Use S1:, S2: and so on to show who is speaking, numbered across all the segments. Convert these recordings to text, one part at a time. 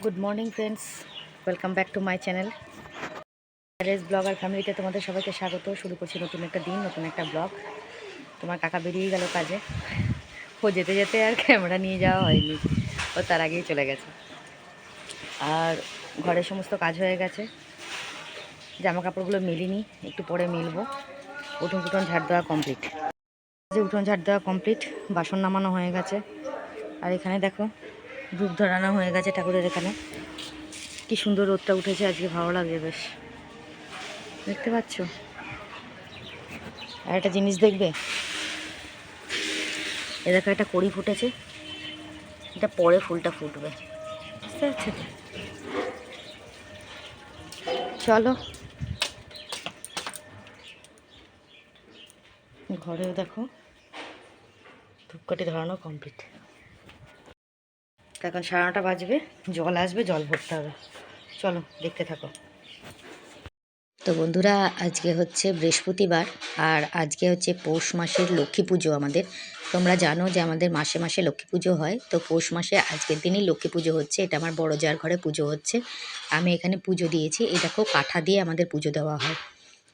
S1: Good morning friends, welcome back to my channel race blogger ফ্যামিলিতে তোমাদের সবাইকে স্বাগত। শুরু করছি নতুন একটা দিন, নতুন একটা ব্লগ। তোমার কাকা বেরিয়ে গেল কাজে। ও যেতে যেতে আর ক্যামেরা নিয়ে যাওয়া হয়নি, ও তার আগেই চলে গেছে। আর ঘরের সমস্ত কাজ হয়ে গেছে, জামা কাপড়গুলো মেলিনি, একটু পরে মেলবো। উঠোন টুটন ঝাড় দেওয়া কমপ্লিট, উঠোন ঝাড় দেওয়া কমপ্লিট, বাসন নামানো হয়ে গেছে। আর এখানে দেখো ধূপ ধরানো হয়ে গেছে ঠাকুরের এখানে। কি সুন্দর রোদটা উঠেছে আজকে, ভালো লাগছে বেশ, দেখতে পাচ্ছ। আর একটা জিনিস দেখবে, এ দেখো একটা কড়ি ফুটেছে, এটা পরে ফুলটা ফুটবে, বুঝতে পারছো তো? চলো ঘরেও দেখো ধূপকাঠি ধরানো কমপ্লিট। এখন 9:30 বাজবে, জল আসবে, জল ভরতে হবে। চলো দেখতে থাকো। তো বন্ধুরা, আজকে হচ্ছে বৃহস্পতিবার, আর আজকে হচ্ছে পৌষ মাসের লক্ষ্মী পুজো আমাদের। তোমরা জানো যে আমাদের মাসে মাসে লক্ষ্মী পুজো হয়, তো পৌষ মাসে আজকের দিনই লক্ষ্মী পুজো হচ্ছে। এটা আমার বড় জার ঘরে পুজো হচ্ছে, আমি এখানে পুজো দিয়েছি। এই দেখো কাঠা দিয়ে আমাদের পুজো দেওয়া হয়,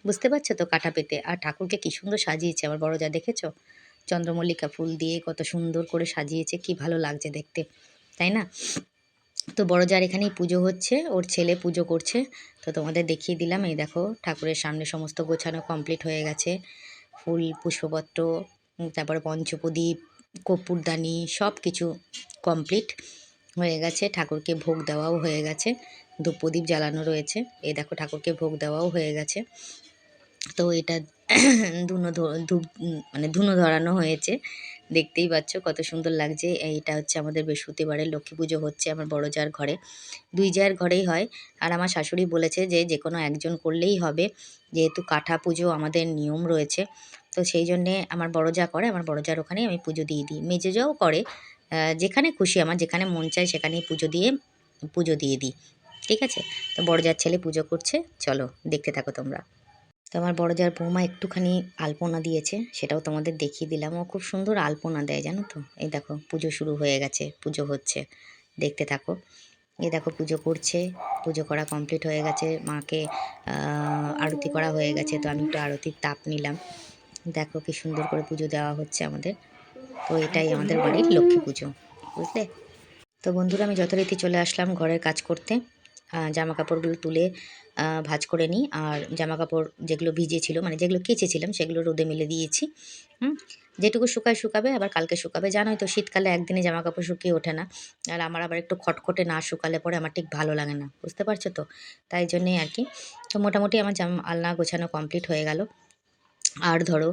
S1: বুঝতে পারছো তো, কাঠা পেতে। আর ঠাকুরকে কি সুন্দর সাজিয়েছে আমার বড় যা, দেখেছো? চন্দ্রমল্লিকা ফুল দিয়ে কত সুন্দর করে সাজিয়েছে, কি ভালো লাগছে দেখতে, তাই না? তো বড় যার এখানেই পুজো হচ্ছে, ওর ছেলে পুজো করছে। তো তোমাদের দেখিয়ে দিলাম। এই দেখো ঠাকুরের সামনে সমস্ত গোছানো কমপ্লিট হয়ে গেছে, ফুল পুষ্পপত্র, তারপরে পঞ্চপ্রদীপ, কর্পূরদানি সব কিছু কমপ্লিট হয়ে গেছে। ঠাকুরকে ভোগ দেওয়াও হয়ে গেছে, ধূপ প্রদীপ জ্বালানো রয়েছে। এই দেখো ঠাকুরকে ভোগ দেওয়াও হয়ে গেছে। তো এটা ধূপ মানে ধুনো ধরানো হয়েছে, দেখতেই পাচ্ছ কত সুন্দর লাগছে। এইটা হচ্ছে আমাদের বৃহস্পতিবারের লক্ষ্মী পুজো হচ্ছে আমার বড় জার ঘরে। দুই জার ঘরেই হয়। আর আমার শাশুড়ি বলেছে যে যে কোনো একজন করলেই হবে, যেহেতু কাঠা পুজো আমাদের নিয়ম রয়েছে। তো সেই জন্যে আমার বড় যা করে, আমার বড় জার ওখানেই আমি পুজো দিয়ে দিই। মেজো যাও করে, যেখানে খুশি আমার যেখানে মন চায় সেখানেই পুজো দিয়ে দিই, ঠিক আছে? তো বড় জার ছেলে পুজো করছে, চলো দেখতে থাকো তোমরা। তো আমার বড় যার বৌমা একটুখানি আলপনা দিয়েছে, সেটাও তোমাদের দেখিয়ে দিলাম। ও খুব সুন্দর আলপনা দেয়, জানো তো। এই দেখো পুজো শুরু হয়ে গেছে, পুজো হচ্ছে, দেখতে থাকো। এই দেখো পুজো করছে, পুজো করা কমপ্লিট হয়ে গেছে। মাকে আরতি করা হয়ে গেছে, তো আমি একটু আরতির তাপ নিলাম। দেখো কি সুন্দর করে পুজো দেওয়া হচ্ছে আমাদের। তো এটাই আমাদের বাড়ির লক্ষ্মী পুজো, বুঝলে? তো বন্ধুরা, আমি যথারীতি চলে আসলাম ঘরের কাজ করতে। জামা কাপড়গুলো তুলে ভাঁজ করে নিই। আর জামা কাপড় যেগুলো ভিজে ছিল, মানে যেগুলো কেচেছিলাম, সেগুলো রোদে মেলে দিয়েছি। যেটুকু শুকায় শুকাবে, আবার কালকে শুকাবে। জানোই তো শীতকালে একদিনে জামা কাপড় শুকিয়ে ওঠে না। আর আমার আবার একটু খটখটে না শুকালে পরে আমার ঠিক ভালো লাগে না, বুঝতে পারছো তো? তাই জন্যেই আর কি। তো মোটামুটি আমার আলনা গোছানো কমপ্লিট হয়ে গেল। আর ধরো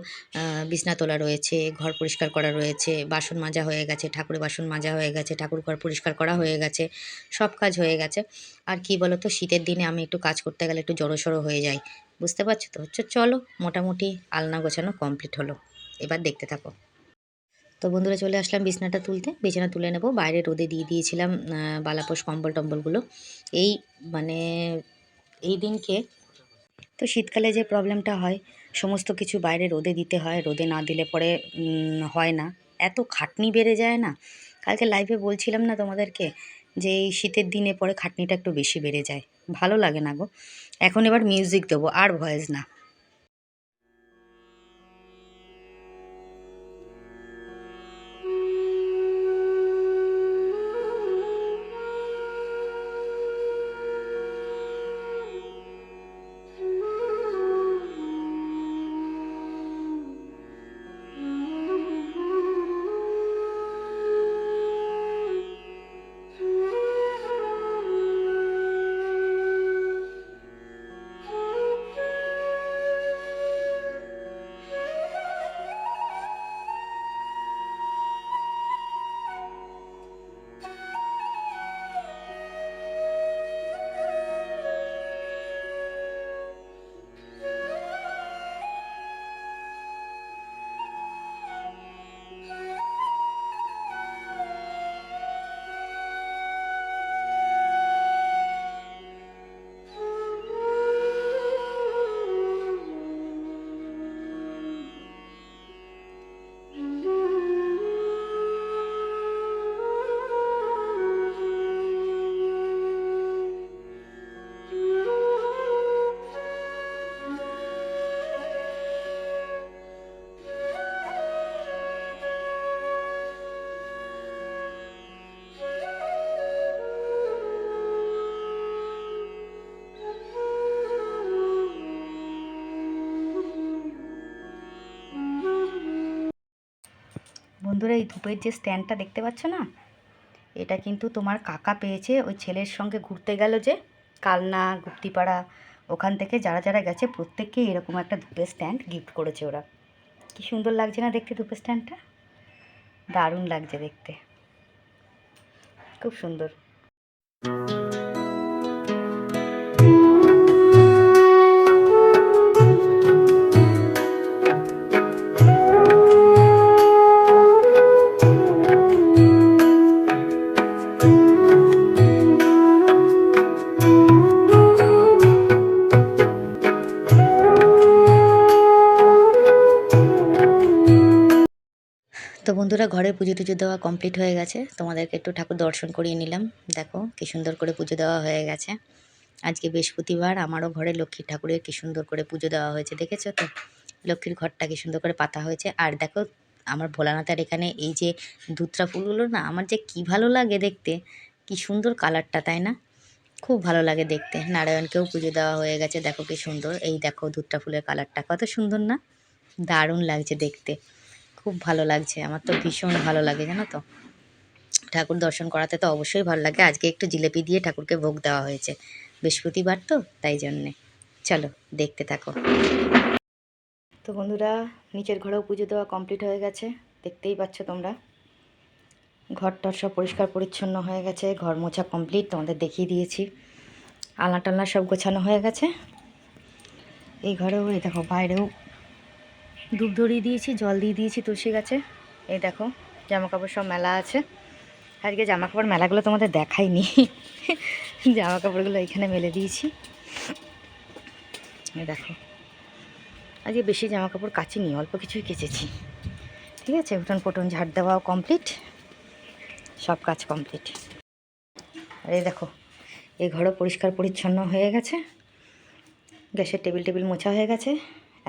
S1: বিছনা তোলা রয়েছে, ঘর পরিষ্কার করা রয়েছে, বাসন মাজা হয়ে গেছে, ঠাকুরের বাসন মাজা হয়ে গেছে, ঠাকুর ঘর পরিষ্কার করা হয়ে গেছে, সব কাজ হয়ে গেছে। আর কি বলো তো, শীতের দিনে আমি একটু কাজ করতে গেলে একটু জড়সড় হয়ে যাই, বুঝতে পারছো তো? চলো মোটামুটি আলনা গোছানো কমপ্লিট হলো, এবার দেখতে থাকো। তো বন্ধুরা, চলে আসলাম বিছনাটা তুলতে, বিছানা তুলে নেব। বাইরে রোদে দিয়ে দিয়েছিলাম বালাপোষ কম্বল টম্বলগুলো। এই মানে এই দিনকে তো শীতকালে যে প্রবলেমটা হয়, সমস্ত কিছু বাইরে রোদে দিতে হয়, রোদে না দিলে পরে হয় না, এত খাটনি বেড়ে যায় না। কালকে লাইভে বলছিলাম না তোমাদেরকে, যে এই শীতের দিনে পরে খাটনিটা একটু বেশি বেড়ে যায়, ভালো লাগে না গো। এখন এবার মিউজিক দেবো, আর ভয়েস না। বন্ধুরা, এই ধূপের যে স্ট্যান্ডটা দেখতে পাচ্ছ না, এটা কিন্তু তোমার কাকা পেয়েছে। ওই ছেলের সঙ্গে ঘুরতে গেল যে কালনা, গুপ্তিপাড়া, ওখান থেকে যারা যারা গেছে প্রত্যেককে এরকম একটা ধূপের স্ট্যান্ড গিফট করেছে ওরা। কি সুন্দর লাগছে না দেখতে ধূপের স্ট্যান্ডটা? দারুণ লাগছে দেখতে, খুব সুন্দর। তো বন্ধুরা, ঘরে পুজো টুজো দেওয়া কমপ্লিট হয়ে গেছে। তোমাদেরকে একটু ঠাকুর দর্শন করিয়ে নিলাম। দেখো কি সুন্দর করে পুজো দেওয়া হয়ে গেছে। আজকে বৃহস্পতিবার, আমারও ঘরে লক্ষ্মী ঠাকুরের কি সুন্দর করে পুজো দেওয়া হয়েছে। দেখেছো তো লক্ষ্মীর ঘরটা কি সুন্দর করে পাতা হয়েছে। আর দেখো আমার ভোলানাথের এখানে এই যে ধুতরা ফুলগুলো না, আমার যে কি ভালো লাগে দেখতে, কি সুন্দর কালারটা, তাই না? খুব ভালো লাগে দেখতে। নারায়ণকেও পুজো দেওয়া হয়ে গেছে। দেখো কি সুন্দর, এই দেখো ধুতরা ফুলের কালারটা কত সুন্দর না? দারুণ লাগছে দেখতে, খুব ভালো লাগছে। আমার তো ভীষণ ভালো লাগে, জানো তো। ঠাকুর দর্শন করাতে তো অবশ্যই ভালো লাগে। আজকে একটু জিলেপি দিয়ে ঠাকুরকে ভোগ দেওয়া হয়েছে, বৃহস্পতিবার তো তাই জন্যে। চলো দেখতে থাকো। তো বন্ধুরা, নিচের ঘরেও পুজো দেওয়া কমপ্লিট হয়ে গেছে, দেখতেই পাচ্ছ তোমরা। ঘরটার সব পরিষ্কার পরিচ্ছন্ন হয়ে গেছে, ঘর মোছা কমপ্লিট, তোমাদের দেখিয়ে দিয়েছি। আলনা টালনা সব গোছানো হয়ে গেছে। এই ঘরেও, এই দেখো বাইরেও ধূপ ধরিয়ে দিয়েছি, জল দিয়ে দিয়েছি তুলসী গাছে। এই দেখো জামাকাপড় সব মেলা আছে। আজকে জামাকাপড় মেলাগুলো তোমাদের দেখাইনি, জামাকাপড়গুলো এখানে মেলে দিয়েছি। এই দেখো আজকে বেশি জামাকাপড় কাচিনি, অল্প কিছুই কেচেছি। ঠিক আছে, উঠোন পটন ঝাড় দেওয়াও কমপ্লিট, সব কাজ কমপ্লিট। আর এই দেখো এই ঘরও পরিষ্কার পরিচ্ছন্ন হয়ে গেছে, গ্যাসের টেবিল মোছা হয়ে গেছে।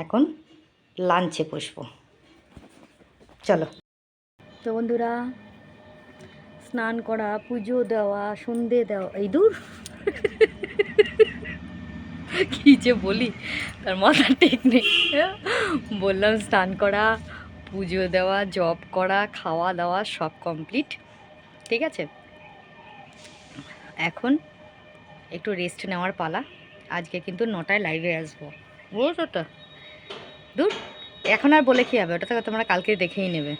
S1: এখন লাঞ্চে বসবো, চলো। তো বন্ধুরা, স্নান করা, পুজো দেওয়া, সন্ধে দেওয়া, এই দূর কী যে বলি তার মাথা ঠিক নেই। বললাম স্নান করা, পুজো দেওয়া, জব করা, খাওয়া দাওয়া সব কমপ্লিট। ঠিক আছে, এখন একটু রেস্ট নেওয়ার পালা। আজকে কিন্তু 9টায় লাইভে আসবো, বুঝছো তো? দূর, এখন আর বলে কী হবে, ওটা তো তোমরা কালকে দেখেই নেবে।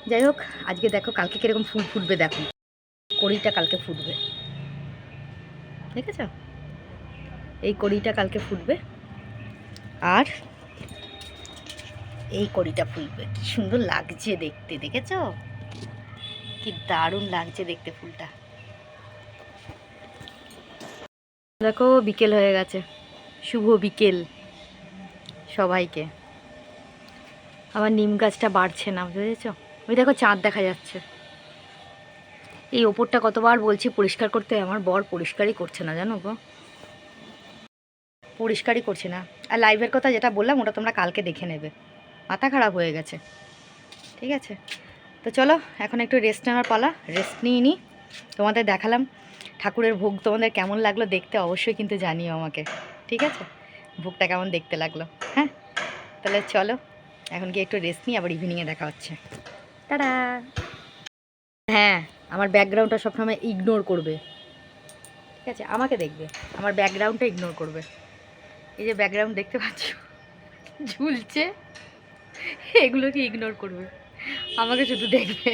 S1: যাই হোক, আজকে দেখো কালকে কীরকম ফুল ফুটবে, দেখো কড়িটা কালকে ফুটবে, ঠিক আছে? এই কড়িটা কালকে ফুটবে, আর এই কড়িটা ফুটবে। কি সুন্দর লাগছে দেখতে, দেখেছো? কি দারুণ লাগছে দেখতে ফুলটা। দেখো বিকেল হয়ে গেছে, শুভ বিকেল সবাইকে। আমার নিম গাছটা বাড়ছে না, বুঝেছো? ওই দেখো চাঁদ দেখা যাচ্ছে। এই ওপরটা কতবার বলছি পরিষ্কার করতে, আমার বর পরিষ্কারই করছে না, জানো গো, পরিষ্কারই করছে না। আর লাইভের কথা যেটা বললাম ওটা তোমরা কালকে দেখে নেবে, মাথা খারাপ হয়ে গেছে। ঠিক আছে, তো চলো এখন একটু রেস্ট নেওয়ার পালা, রেস্ট নিয়ে নিই। তোমাদের দেখালাম ঠাকুরের ভোগ, তোমাদের কেমন লাগলো দেখতে অবশ্যই কিন্তু জানিও আমাকে। ঠিক আছে, ভোগটা কেমন দেখতে লাগলো। হ্যাঁ, তাহলে চলো এখন গিয়ে একটু রেস্ট নিই, আবার ইভিনিংয়ে দেখা হচ্ছে। টাটা। হ্যাঁ, আমার ব্যাকগ্রাউন্ডটা সবসময় ইগনোর করবে, ঠিক আছে? আমাকে দেখবে, আমার ব্যাকগ্রাউন্ডটা ইগনোর করবে। এই যে ব্যাকগ্রাউন্ড দেখতে পাচ্ছ ঝুলছে, এগুলোকে ইগনোর করবে, আমাকে শুধু দেখবে।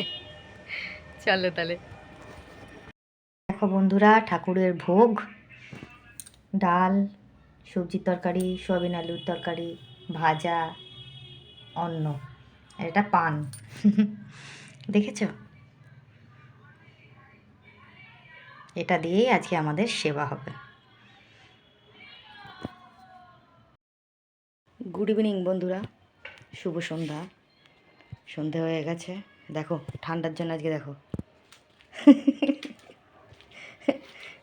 S1: চলো তাহলে। দেখো বন্ধুরা, ঠাকুরের ভোগ, ডাল, সবজির তরকারি, সয়াবিন আলুর তরকারি, ভাজা, অন্ন, আর এটা পান। দেখেছো? এটা দিয়েই আজকে আমাদের সেবা হবে। গুড ইভিনিং বন্ধুরা, শুভ সন্ধ্যা। সন্ধে হয়ে গেছে, দেখো ঠান্ডার জন্য আজকে দেখো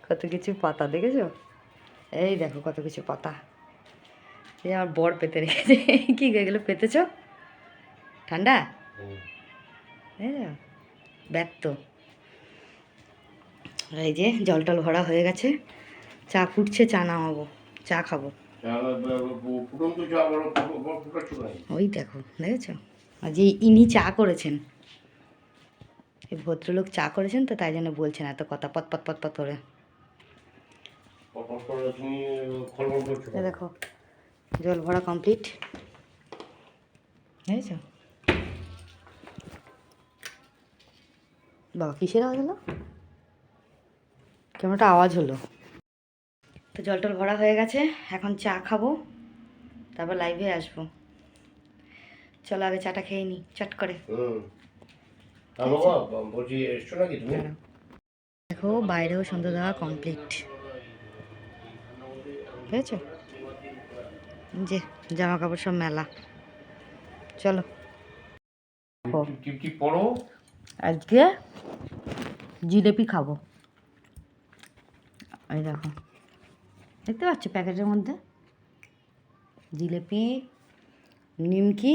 S1: কত কিছু পাতা, দেখেছো? এই দেখো কত কিছু পাতা, এই আমার বর পেতে রেখেছে। কি এগুলো পেতেছ? ঠান্ডা ব্যক্ত। এই যে জল টল ভরা হয়ে গেছে, চা ফুটছে, চা নামাবো, চা খাবো। ওই দেখো, দেখেছো? আজ ইনি চা করেছেন, এই ভদ্রলোক চা করেছেন, তো তাই জন্য বলছেন এত কথা পত পত পত পত করে। দেখো জল ভরা কমপ্লিট বুঝেছ। বাবা কিসের আওয়াজ হলো? কেমন একটা আওয়াজ হলো। তো জল টল ভরা হয়ে গেছে, এখন চা খাবো, তারপর লাইভে আসবো। চলো আগে চাটা খেয়ে নিই চট করে। দেখো বাইরেও সন্ধ্যা দেওয়া কমপ্লিট বুঝেছ, যে জামা কাপড় সব মেলা। চলো আজকে জিলেপি খাবো, এই দেখো দেখতে পাচ্ছ প্যাকেটের মধ্যে জিলেপি, নিমকি,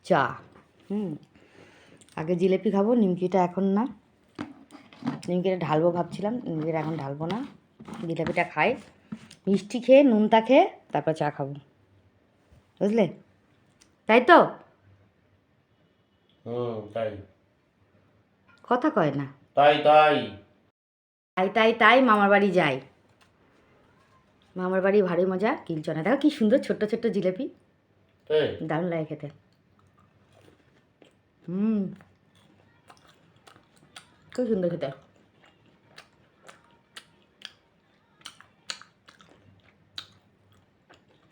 S1: চা। আগে জিলেপি খাবো, নিমকিটা এখন না, নিমকিটা ঢালবো ভাবছিলাম, নিমকিটা এখন ঢালবো না, জিলেপিটা খাই, মিষ্টি খেয়ে নুনটা খেয়ে তারপর চা খাবো, বুঝলে? তাই তো
S2: তাই
S1: কথা কয় না,
S2: তাই তাই
S1: তাই তাই তাই মামার বাড়ি যাই, মামার বাড়ি ভারী মজা, কিনছ না। দেখো কি সুন্দর ছোট্ট ছোট্ট জিলেপি, দারুণ লাগে খেতে। খুব সুন্দর খেতে।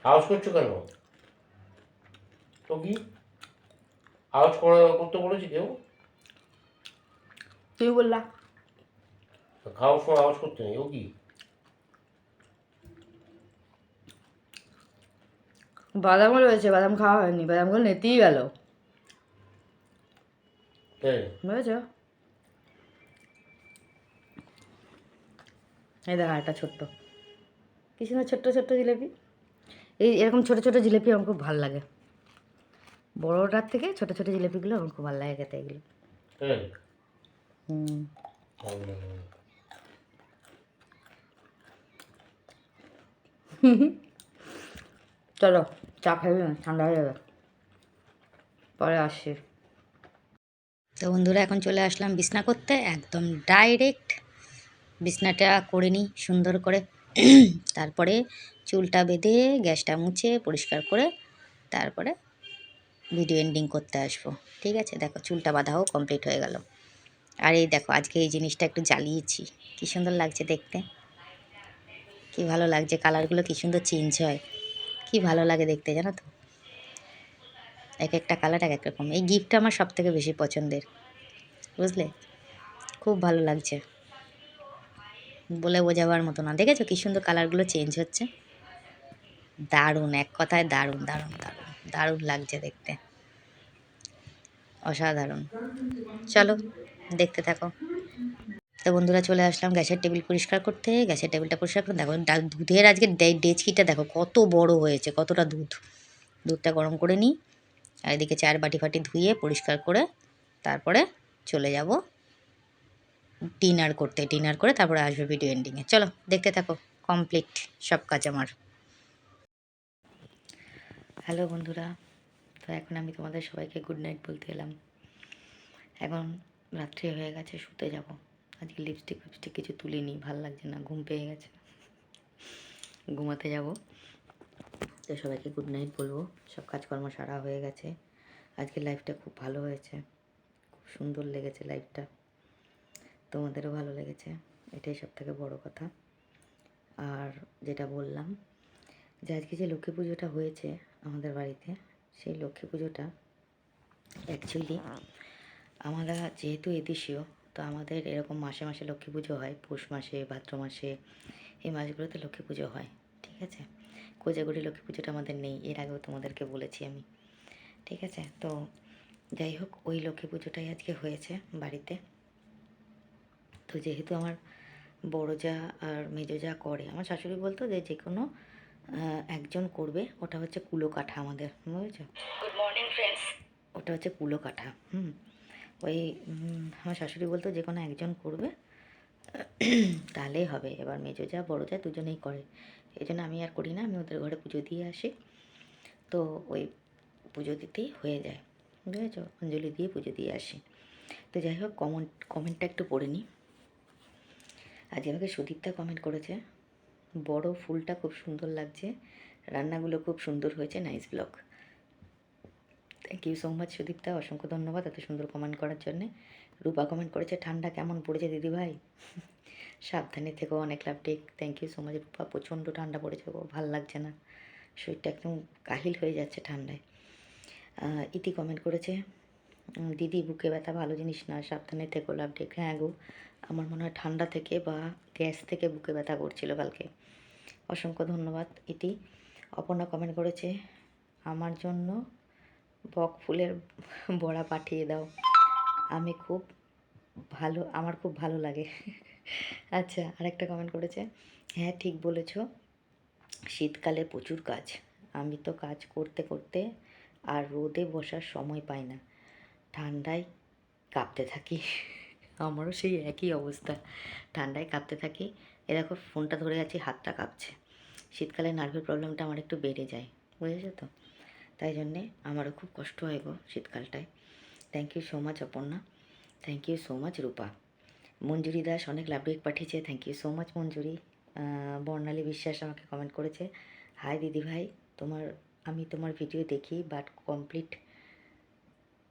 S2: আওয়াজ করছো কেন? তো কি আওয়াজ করতে বলেছি কেউ?
S1: তুমি বললা
S2: খাওয়ার সময় আওয়াজ করতে নেই, ও কি?
S1: বাদামও রয়েছে, বাদাম খাওয়া হয়নি, বাদামগুলো নেতেই গেল, বুঝেছ? এই দেখা একটা ছোট্ট, কি সুন্দর ছোট্ট ছোট্ট জিলেপি। এই এরকম ছোটো ছোটো জিলেপি আমার খুব ভালো লাগে, বড়োটার থেকে ছোটো ছোটো জিলেপিগুলো আমার খুব ভালো লাগে খেতে এগুলো। চলো চা খাবি না, ঠান্ডা হয়ে যাবে, পরে আসছি। তো বন্ধুরা এখন চলে আসলাম বিছনা করতে, একদম ডাইরেক্ট বিছনাটা করে নিই সুন্দর করে, তারপরে চুলটা বেঁধে গ্যাসটা মুছে পরিষ্কার করে তারপরে ভিডিও এন্ডিং করতে আসবো। ঠিক আছে, দেখো চুলটা বাঁধাও কমপ্লিট হয়ে গেল। আর এই দেখো আজকে এই জিনিসটা একটু জ্বালিয়েছি, কী সুন্দর লাগছে দেখতে, কি ভালো লাগছে, কালারগুলো কী সুন্দর চেঞ্জ হয়, কি ভালো লাগে দেখতে জানো তো, এক একটা কালার এক এক রকম। এই গিফটটা আমার সব থেকে বেশি পছন্দের, বুঝলে, খুব ভালো লাগছে, বলে বোঝাবার মতো না। দেখেছো কী সুন্দর কালারগুলো চেঞ্জ হচ্ছে, দারুণ, এক কথায় দারুণ দারুণ দারুণ দারুণ লাগছে দেখতে, অসাধারণ। চলো দেখতে থাকো। তো বন্ধুরা চলে আসলাম গ্যাসের টেবিল পরিষ্কার করতে, গ্যাসের টেবিলটা পরিষ্কার করে দেখো দুধের আজকে ডেচকিটা দেখো কত বড় হয়েছে, কতটা দুধটা গরম করে নিই, আর এদিকে চার বাটি ফাটি ধুয়ে পরিষ্কার করে তারপরে চলে যাব ডিনার করতে, ডিনার করে তারপরে আসবে ভিডিও এন্ডিংয়ে। চলো দেখতে থাকো, কমপ্লিট সব কাজ আমার। হ্যালো বন্ধুরা, তো এখন আমি তোমাদের সবাইকে গুড নাইট বলতে এলাম, এখন রাত্রি হয়ে গেছে, শুতে যাব। আজকে লিপস্টিক ফিপস্টিক কিছু তুলিনি, ভাল লাগছে না, ঘুম পেয়ে গেছে, ঘুমাতে যাব। তো সবাইকে গুড নাইট বলবো, সব কাজকর্ম সারা হয়ে গেছে। আজকে লাইফটা খুব ভালো হয়েছে, খুব সুন্দর লেগেছে লাইফটা, তোমাদেরও ভালো লেগেছে, এটাই সব থেকে বড়ো কথা। আর যেটা বললাম যে আজকে যে লক্ষ্মী পুজোটা হয়েছে আমাদের বাড়িতে, সেই লক্ষ্মী পুজোটা অ্যাকচুয়ালি আমরা যেহেতু এদেশীয়, তো আমাদের এরকম মাসে মাসে লক্ষ্মী পুজো হয়, পৌষ মাসে, ভাদ্র মাসে, এই মাসগুলোতে লক্ষ্মী পুজো হয়। ঠিক আছে, কোজাগরি লক্ষ্মী পুজোটা আমাদের নেই, এর আগেও তোমাদেরকে বলেছি আমি। ঠিক আছে, তো যাই হোক ওই লক্ষ্মী পুজোটাই আজকে হয়েছে বাড়িতে। তো যেহেতু আমার বড় যা আর মেজো যা করে, আমার শাশুড়ি বলতো যে যে কোনো একজন করবে, ওটা হচ্ছে কুলো কাঠা আমাদের, বুঝেছো? গুড মর্নিং ফ্রেন্ডস, ওটা হচ্ছে কুলো কাঠা। ওই আমার শাশুড়ি বলতো যে কোনো একজন করবে তাহলেই হবে। এবার মেজো যা বড়ো যা দুজনেই করে, এই জন্য আমি আর করি না, আমি ওদের ঘরে পুজো দিয়ে আসি, তো ওই পুজো দিতেই হয়ে যায়। বুঝেছ, অঞ্জলি দিয়ে পুজো দিয়ে আসি। তো যাই হোক, কমেন্টটা একটু পড়ে নিই। আজকে আমাকে সুদীপ্তা কমেন্ট করেছে, বড় ফুলটা খুব সুন্দর লাগছে, রান্নাগুলো খুব সুন্দর হয়েছে, nice blog. Thank you so much Sudipta, অসংখ্য ধন্যবাদ এত সুন্দর কমেন্ট করার জন্যে। রূপা কমেন্ট করেছে, ঠান্ডা কেমন পড়েছে দিদিভাই, সাবধানে থেকো, অনেক love take. Thank you so much Rupa, প্রচণ্ড ঠান্ডা পড়েছে গো, ভাল লাগছে না, শরীরটা একদম কাহিল হয়ে যাচ্ছে ঠান্ডায়। ইতি কমেন্ট করেছে, দিদি বুকে ব্যথা ভালো জিনিস না, সাবধানে থেকো, লাভ টেক। হ্যাঁ গো, আমার মনে হয় ঠান্ডা থেকে বা গ্যাস থেকে বুকে ব্যথা করছিল কালকে। অসংখ্য ধন্যবাদ ইতি। অপর্ণা কমেন্ট করেছে, আমার জন্য বক ফুলের বড়া পাঠিয়ে দাও, আমার খুব ভালো লাগে। আচ্ছা, আরেকটা কমেন্ট করেছে, হ্যাঁ ঠিক বলেছ, শীতকালে প্রচুর কাজ, আমি তো কাজ করতে করতে আর রোদে বসার সময় পাই না, ঠান্ডায় কাঁপতে থাকি। আমারও সেই একই অবস্থা, ঠান্ডায় কাঁপতে থাকি। এ দেখো ফোনটা ধরে আছি, হাতটা কাঁপছে। শীতকালে নার্ভের প্রবলেমটা আমার একটু বেড়ে যায়, বুঝেছো তো, তাই জন্যে আমারও খুব কষ্ট হয় গো শীতকালটায়। Thank you so much Aparna, thank you so much Rupa. Manjuri Das অনেক লাভ রেক পাঠিয়েছে, thank you so much Manjuri. Barnali Biswas আমাকে কমেন্ট করেছে, হাই দিদি ভাই, আমি তোমার ভিডিও দেখি বাট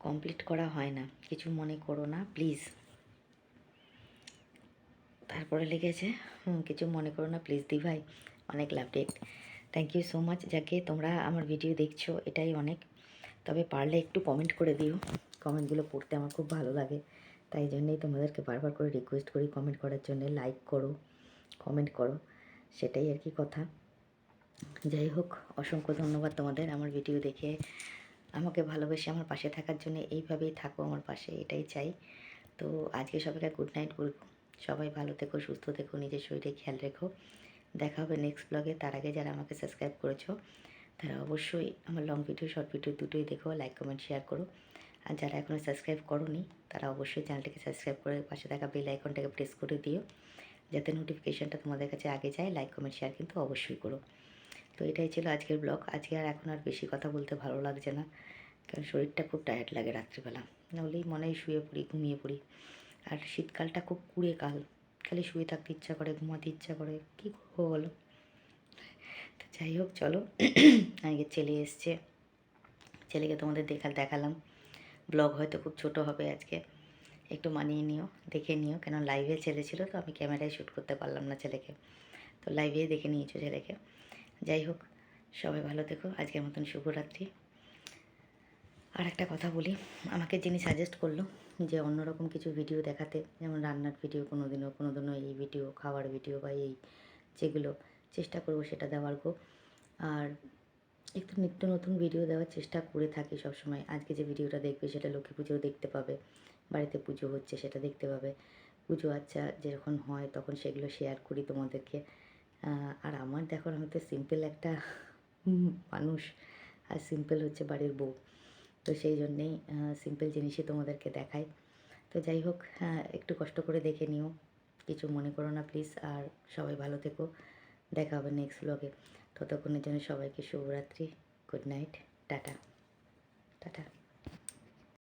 S1: কমপ্লিট করা হয় না, কিছু মনে করো না প্লিজ। তারপরে লিখেছে, কিছু মনে করো না প্লিজ দি ভাই, অনেক love take. Thank you so much, যাকে তোমরা আমার ভিডিও দেখছো এটাই অনেক। তবে পারলে একটু কমেন্ট করে দিও, কমেন্টগুলো পড়তে আমার খুব ভালো লাগে, তাই জন্যেই তোমাদেরকে বারবার করে রিকোয়েস্ট করি কমেন্ট করার জন্য, লাইক করো, কমেন্ট করো, সেটাই আর কি কথা। যাই হোক, অসংখ্য ধন্যবাদ তোমাদের আমার ভিডিও দেখে আমাকে ভালোবেসে আমার পাশে থাকার জন্য। এইভাবেই থাকো আমার পাশে, এটাই চাই। তো আজকে সবাইকে গুড নাইট বলবো, সবাই ভালো থেকো, সুস্থ থেকো, নিজের শরীরে খেয়াল রেখো। দেখা হবে নেক্সট ব্লগে। তার আগে যারা আমাকে সাবস্ক্রাইব করেছো তারা অবশ্যই আমার লং ভিডিও শর্ট ভিডিও দুটোই দেখো, লাইক কমেন্ট শেয়ার করো। আর যারা এখনও সাবস্ক্রাইব করোনি তারা অবশ্যই চ্যানেলটাকে সাবস্ক্রাইব করে পাশে থাকা বেল আইকনটাকে প্রেস করে দিও, যাতে নোটিফিকেশানটা তোমাদের কাছে আগে যায়। লাইক কমেন্ট শেয়ার কিন্তু অবশ্যই করো। তো এটাই ছিল আজকের ব্লগ। আজকে আর এখন আর বেশি কথা বলতে ভালো লাগছে না, কারণ শরীরটা খুব টায়ার্ড লাগে রাত্রিবেলা, নাহলেই মনে হয় শুয়ে পড়ি, ঘুমিয়ে পড়ি। আর শীতকালটা খুব কুড়ে কাল, খালি শুয়ে থাকতে ইচ্ছা করে, ঘুমাতে ইচ্ছা করে, কী করবো বলো। তো যাই হোক চলো, আজকে ছেলে এসছে, ছেলেকে তোমাদের দেখালাম। ব্লগ হয়তো খুব ছোট হবে আজকে, একটু মানিয়ে নিও, দেখে নিও, কেন লাইভে ছেলে ছিল তো আমি ক্যামেরায় শ্যুট করতে পারলাম না ছেলেকে, তো লাইভেই দেখে নিয়েছো ছেলেকে। যাই হোক, সবাই ভালো থেকো, আজকের মতন শুভরাত্রি। আর একটা কথা বলি, আমাকে যিনি সাজেস্ট করলো যে অন্যরকম কিছু ভিডিও দেখাতে, যেমন রান্নার ভিডিও, কোনো দিনও এই ভিডিও, খাওয়ার ভিডিও বা এই যেগুলো, চেষ্টা করবো সেটা দেওয়ার গো। আর একটু নিত্য নতুন ভিডিও দেওয়ার চেষ্টা করে থাকি সবসময়। আজকে যে ভিডিওটা দেখবে সেটা লক্ষ্মী পুজোও দেখতে পাবে, বাড়িতে পুজো হচ্ছে সেটা দেখতে পাবে, পুজো আচ্ছা যখন হয় তখন সেগুলো শেয়ার করি তোমাদেরকে। আর আমার দেখো, আমি তো সিম্পল একটা মানুষ, আর সিম্পল হচ্ছে বাড়ির বউ, তো সেই জন্যেই সিম্পল জিনিসই তোমাদেরকে দেখাই। তো যাই হোক, একটু কষ্ট করে দেখে নিও, কিছু মনে করো না প্লিজ। আর সবাই ভালো থেকো, দেখা হবে নেক্সট ব্লগে। ততক্ষণের জন্য সবাইকে শুভরাত্রি, গুড নাইট, টাটা টাটা।